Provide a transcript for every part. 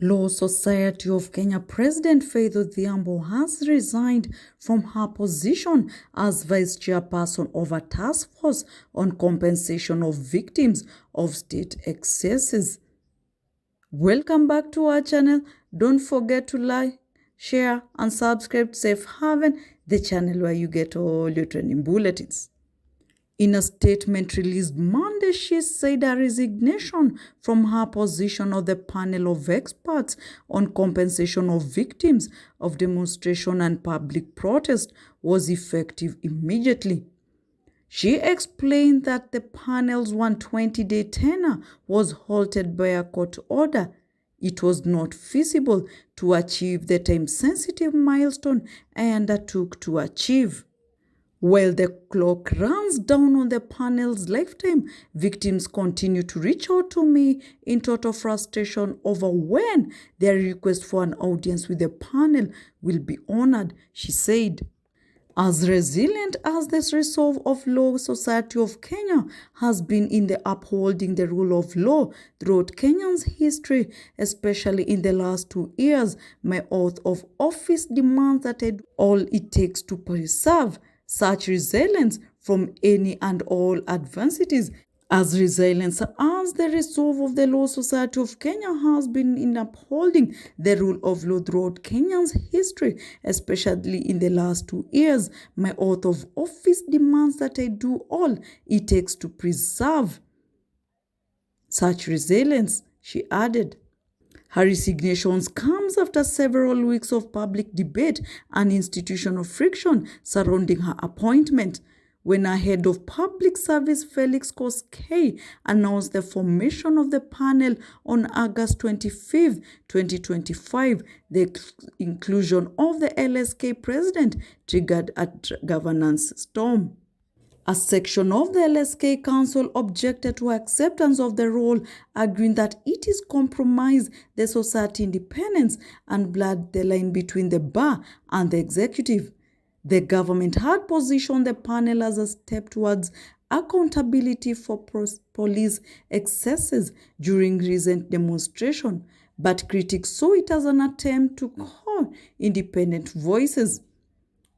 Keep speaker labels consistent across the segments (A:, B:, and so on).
A: Law Society of Kenya President Faith Odhiambo has resigned from her position as Vice Chairperson of a task force on compensation of victims of state excesses. Welcome back to our channel. Don't forget to like, share and subscribe to Safe Haven, the channel where you get all your training bulletins. In a statement released Monday, she said her resignation from her position on the panel of experts on compensation of victims of demonstration and public protest was effective immediately. She explained that the panel's 120-day tenure was halted by a court order. It was not feasible to achieve the time-sensitive milestone I undertook to achieve. While the clock runs down on the panel's lifetime, victims continue to reach out to me in total frustration over when their request for an audience with the panel will be honored, she said. As resilient as this resolve of Law Society of Kenya has been in the upholding the rule of law throughout Kenya's history, especially in the last 2 years, my oath of office demands that I do all it takes to preserve such resilience from any and all adversities, as resilience as the resolve of the Law Society of Kenya has been in upholding the rule of law throughout Kenya's history, especially in the last 2 years. My oath of office demands that I do all it takes to preserve such resilience, she added. Her resignation comes after several weeks of public debate and institutional friction surrounding her appointment, when a head of public service Felix Koskei announced the formation of the panel on August 25, 2025. The inclusion of the LSK president triggered a governance storm. A section of the LSK Council objected to acceptance of the role, arguing that it is compromise the society independence and blurred the line between the bar and the executive. The government had positioned the panel as a step towards accountability for police excesses during recent demonstration, but critics saw it as an attempt to call independent voices.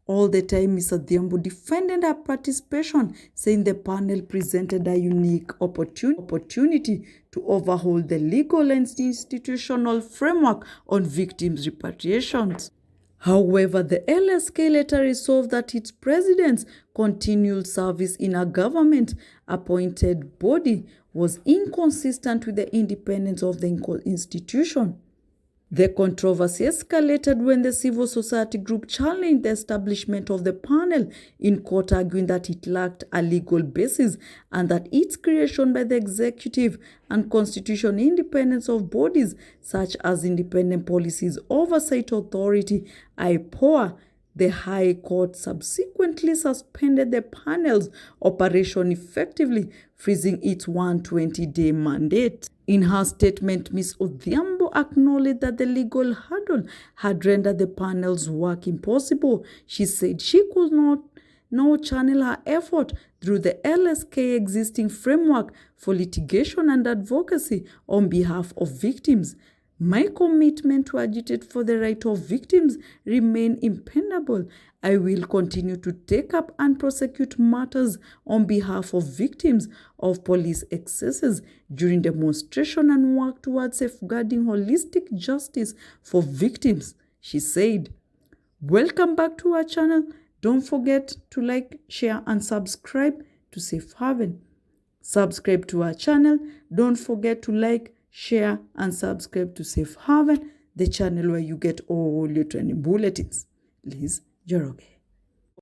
A: All the time, Ms. Odhiambo defended her participation, saying the panel presented a unique opportunity to overhaul the legal and institutional framework on victims' repatriations. However, the LSK later resolved that its president's continued service in a government-appointed body was inconsistent with the independence of the institution. The controversy escalated when the civil society group challenged the establishment of the panel in court, arguing that it lacked a legal basis and that its creation by the executive and constitutional independence of bodies such as Independent Policies Oversight Authority (IPOA). The High Court subsequently suspended the panel's operation, effectively freezing its 120-day mandate. In her statement, Ms. Odhiambo acknowledged that the legal hurdle had rendered the panel's work impossible. She said she could not now channel her effort through the LSK existing framework for litigation and advocacy on behalf of victims. My commitment to agitate for the right of victims remain impenetrable. I will continue to take up and prosecute matters on behalf of victims of police excesses during demonstration and work towards safeguarding holistic justice for victims, she said. Welcome back to our channel. Don't forget to like, share and subscribe to Safe Haven. Subscribe to our channel. Don't forget to like, share and subscribe to Safe Haven, the channel where you get all your training bulletins. Liz Joroge.